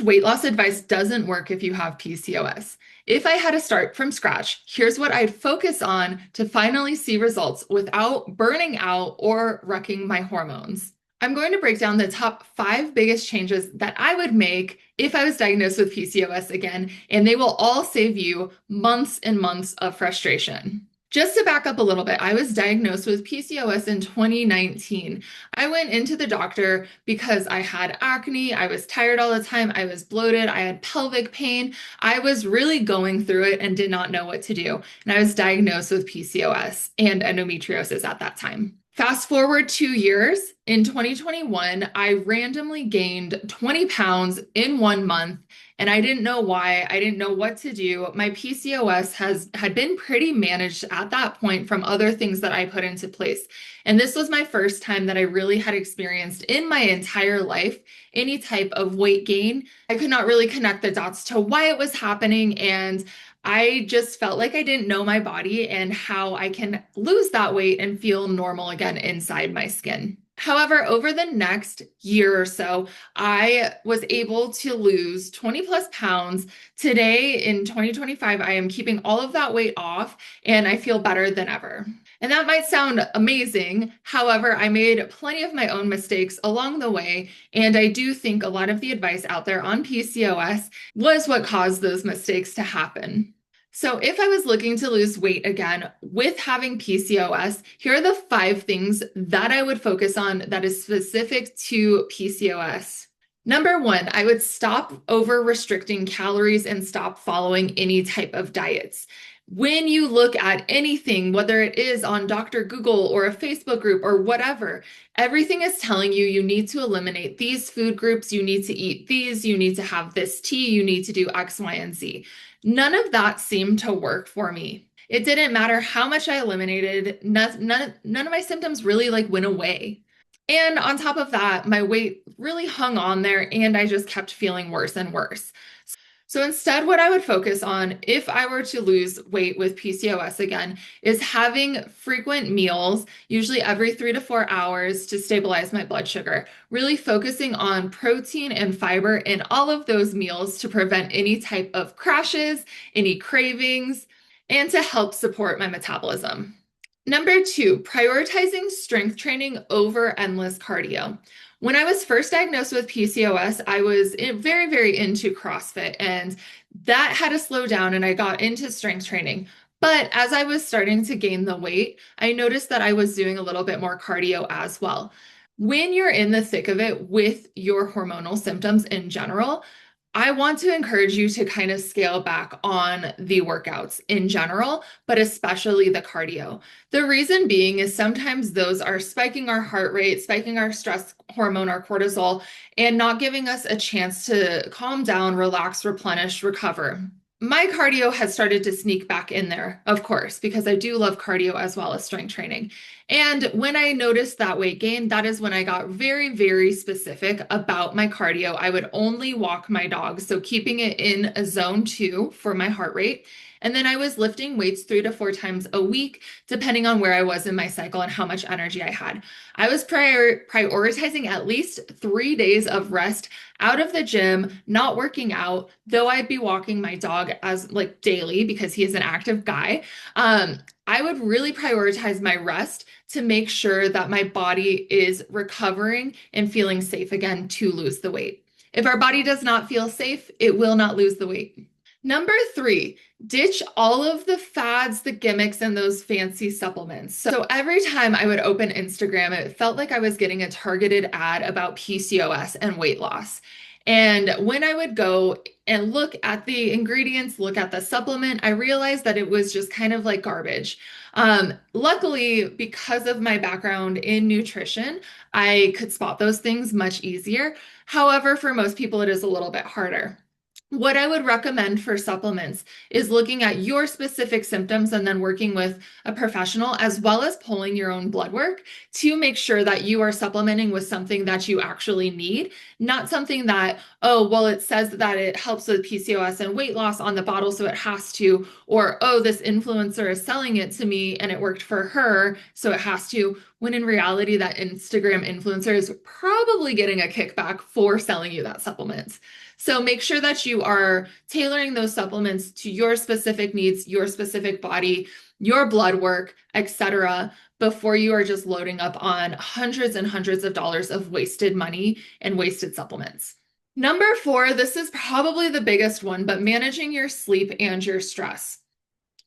weight loss advice doesn't work if you have PCOS. If I had to start from scratch, here's what I'd focus on to finally see results without burning out or wrecking my hormones. I'm going to break down the top 5 biggest changes that I would make if I was diagnosed with PCOS again, and they will all save you months and months of frustration. Just to back up a little bit, I was diagnosed with PCOS in 2019. I went into the doctor because I had acne, I was tired all the time, I was bloated, I had pelvic pain. I was really going through it and did not know what to do. And I was diagnosed with PCOS and endometriosis at that time. Fast forward 2 years, in 2021, I randomly gained 20 pounds in 1 month, and I didn't know why. I didn't know what to do. My PCOS had been pretty managed at that point from other things that I put into place. And this was my first time that I really had experienced in my entire life any type of weight gain. I could not really connect the dots to why it was happening, and I just felt like I didn't know my body and how I can lose that weight and feel normal again inside my skin. However, over the next year or so, I was able to lose 20 plus pounds. Today in 2025, I am keeping all of that weight off and I feel better than ever. And that might sound amazing. However, I made plenty of my own mistakes along the way. And I do think a lot of the advice out there on PCOS was what caused those mistakes to happen. So if I was looking to lose weight again with having PCOS, here are the 5 things that I would focus on that is specific to PCOS. Number 1, I would stop over restricting calories and stop following any type of diets. When you look at anything, whether it is on Dr. Google or a Facebook group or whatever, everything is telling you need to eliminate these food groups, you need to eat these, you need to have this tea, you need to do X, Y, and Z. None of that seemed to work for me. It didn't matter how much I eliminated, none of my symptoms really went away. And on top of that, my weight really hung on there and I just kept feeling worse and worse. So instead, what I would focus on if I were to lose weight with PCOS again is having frequent meals, usually every 3 to 4 hours to stabilize my blood sugar, really focusing on protein and fiber in all of those meals to prevent any type of crashes, any cravings, and to help support my metabolism. Number 2, prioritizing strength training over endless cardio. When I was first diagnosed with PCOS, I was very, very into CrossFit, and that had to slow down, and I got into strength training. But as I was starting to gain the weight, I noticed that I was doing a little bit more cardio as well. When you're in the thick of it with your hormonal symptoms in general, I want to encourage you to kind of scale back on the workouts in general, but especially the cardio. The reason being is sometimes those are spiking our heart rate, spiking our stress hormone, our cortisol, and not giving us a chance to calm down, relax, replenish, recover. My cardio has started to sneak back in there, of course, because I do love cardio as well as strength training. And when I noticed that weight gain, that is when I got very, very specific about my cardio. I would only walk my dog, so keeping it in a zone 2 for my heart rate. And then I was lifting weights 3 to 4 times a week, depending on where I was in my cycle and how much energy I had. I was prioritizing at least 3 days of rest out of the gym, not working out, though I'd be walking my dog as daily because he is an active guy. I would really prioritize my rest to make sure that my body is recovering and feeling safe again to lose the weight. If our body does not feel safe, it will not lose the weight. Number 3, ditch all of the fads, the gimmicks, and those fancy supplements. So every time I would open Instagram, it felt like I was getting a targeted ad about PCOS and weight loss. And when I would go and look at the ingredients, look at the supplement, I realized that it was just kind of like garbage. Luckily, because of my background in nutrition, I could spot those things much easier. However, for most people, it is a little bit harder. What I would recommend for supplements is looking at your specific symptoms and then working with a professional, as well as pulling your own blood work to make sure that you are supplementing with something that you actually need, not something that, oh, well, it says that it helps with PCOS and weight loss on the bottle, so it has to, or, oh, this influencer is selling it to me and it worked for her, so it has to, when in reality, that Instagram influencer is probably getting a kickback for selling you that supplement. So make sure that you are tailoring those supplements to your specific needs, your specific body, your blood work, etc., before you are just loading up on hundreds and hundreds of dollars of wasted money and wasted supplements. Number four, this is probably the biggest one, but managing your sleep and your stress.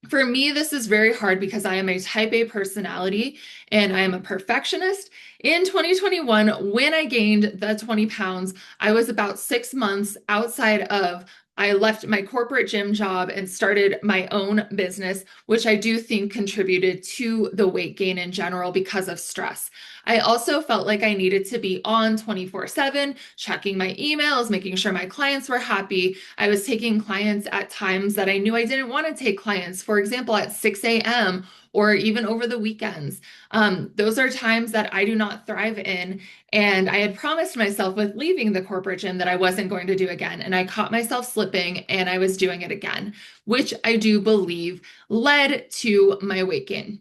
For me, this is very hard because I am a type A personality and I am a perfectionist. In 2021, when I gained the 20 pounds, I was about 6 months outside of, I left my corporate gym job and started my own business, which I do think contributed to the weight gain in general because of stress. I also felt like I needed to be on 24/7, checking my emails, making sure my clients were happy. I was taking clients at times that I knew I didn't want to take clients, for example, at 6 a.m. or even over the weekends. Those are times that I do not thrive in. And I had promised myself with leaving the corporate gym that I wasn't going to do again. And I caught myself slipping and I was doing it again, which I do believe led to my weight gain.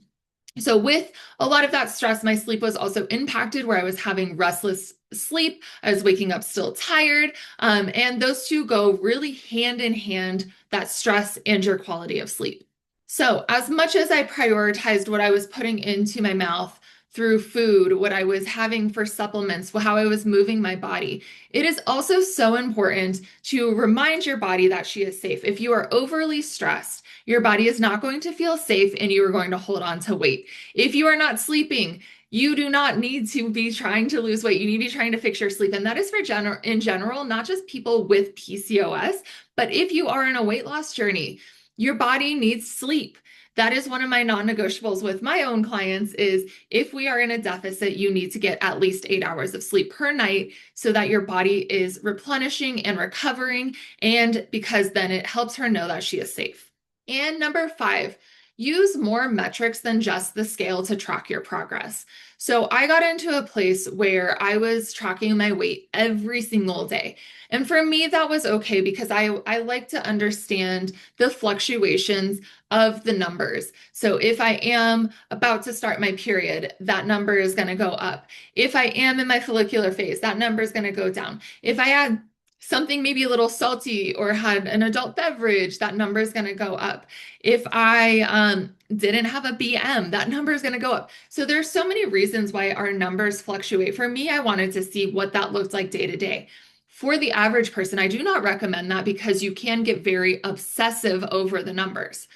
So with a lot of that stress, my sleep was also impacted where I was having restless sleep. I was waking up still tired. And those two go really hand in hand, that stress and your quality of sleep. So as much as I prioritized what I was putting into my mouth through food, what I was having for supplements, how I was moving my body, it is also so important to remind your body that she is safe. If you are overly stressed, your body is not going to feel safe and you are going to hold on to weight. If you are not sleeping, you do not need to be trying to lose weight. You need to be trying to fix your sleep. And that is for in general, not just people with PCOS, but if you are in a weight loss journey, your body needs sleep. That is one of my non-negotiables with my own clients is if we are in a deficit, you need to get at least 8 hours of sleep per night so that your body is replenishing and recovering. And because then it helps her know that she is safe. And number five, use more metrics than just the scale to track your progress. So I got into a place where I was tracking my weight every single day. And for me, that was okay because I like to understand the fluctuations of the numbers. So if I am about to start my period, that number is going to go up. If I am in my follicular phase, that number is going to go down. If I add something maybe a little salty or had an adult beverage, that number is going to go up. If I didn't have a BM, that number is going to go up. So there's so many reasons why our numbers fluctuate. For me, I wanted to see what that looked like day to day. For the average person, I do not recommend that because you can get very obsessive over the numbers.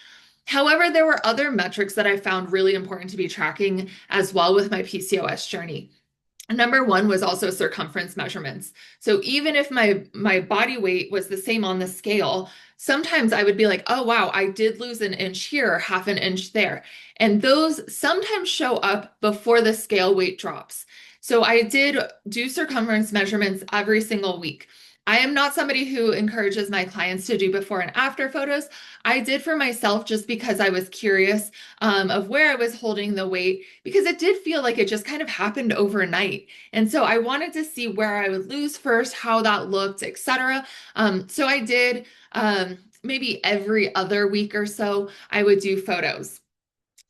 However, there were other metrics that I found really important to be tracking as well with my PCOS journey. Number one was also circumference measurements. So even if my body weight was the same on the scale, sometimes I would be like, oh, wow, I did lose an inch here, half an inch there. And those sometimes show up before the scale weight drops. So I did do circumference measurements every single week. I am not somebody who encourages my clients to do before and after photos. I did for myself just because I was curious of where I was holding the weight because it did feel like it just kind of happened overnight. And so I wanted to see where I would lose first, how that looked, etc. So I did maybe every other week or so, I would do photos.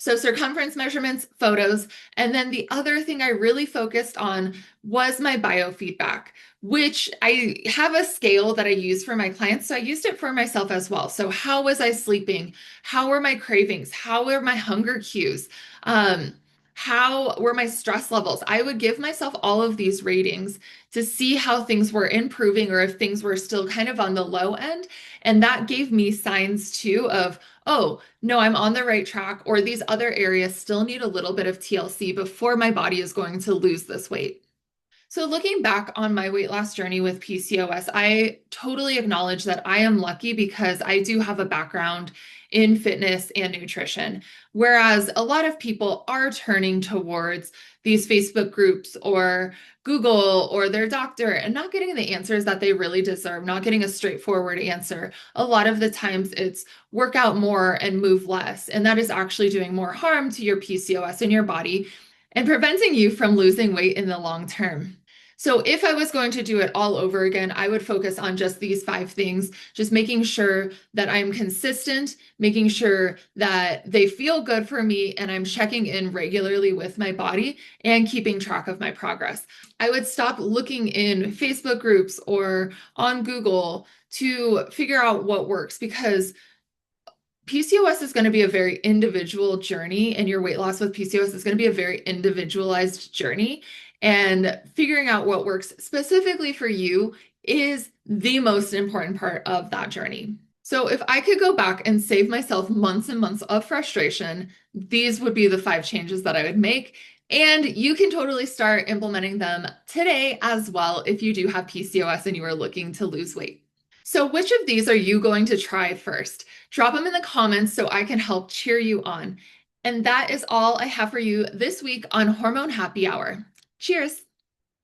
So circumference measurements, photos, and then the other thing I really focused on was my biofeedback, which I have a scale that I use for my clients. So I used it for myself as well. So how was I sleeping? How were my cravings? How were my hunger cues? How were my stress levels? I would give myself all of these ratings to see how things were improving or if things were still kind of on the low end. And that gave me signs too of, oh, no, I'm on the right track, or these other areas still need a little bit of TLC before my body is going to lose this weight. So looking back on my weight loss journey with PCOS, I totally acknowledge that I am lucky because I do have a background in fitness and nutrition, whereas a lot of people are turning towards these Facebook groups or Google or their doctor and not getting the answers that they really deserve, not getting a straightforward answer. A lot of the times it's work out more and move less, and that is actually doing more harm to your PCOS and your body and preventing you from losing weight in the long term. So if I was going to do it all over again, I would focus on just these 5 things, just making sure that I'm consistent, making sure that they feel good for me, and I'm checking in regularly with my body and keeping track of my progress. I would stop looking in Facebook groups or on Google to figure out what works because PCOS is going to be a very individual journey, and your weight loss with PCOS is going to be a very individualized journey. And figuring out what works specifically for you is the most important part of that journey. So, if I could go back and save myself months and months of frustration, these would be the 5 changes that I would make. And you can totally start implementing them today as well if you do have PCOS and you are looking to lose weight. So, which of these are you going to try first? Drop them in the comments so I can help cheer you on. And that is all I have for you this week on Hormone Happy Hour. Cheers.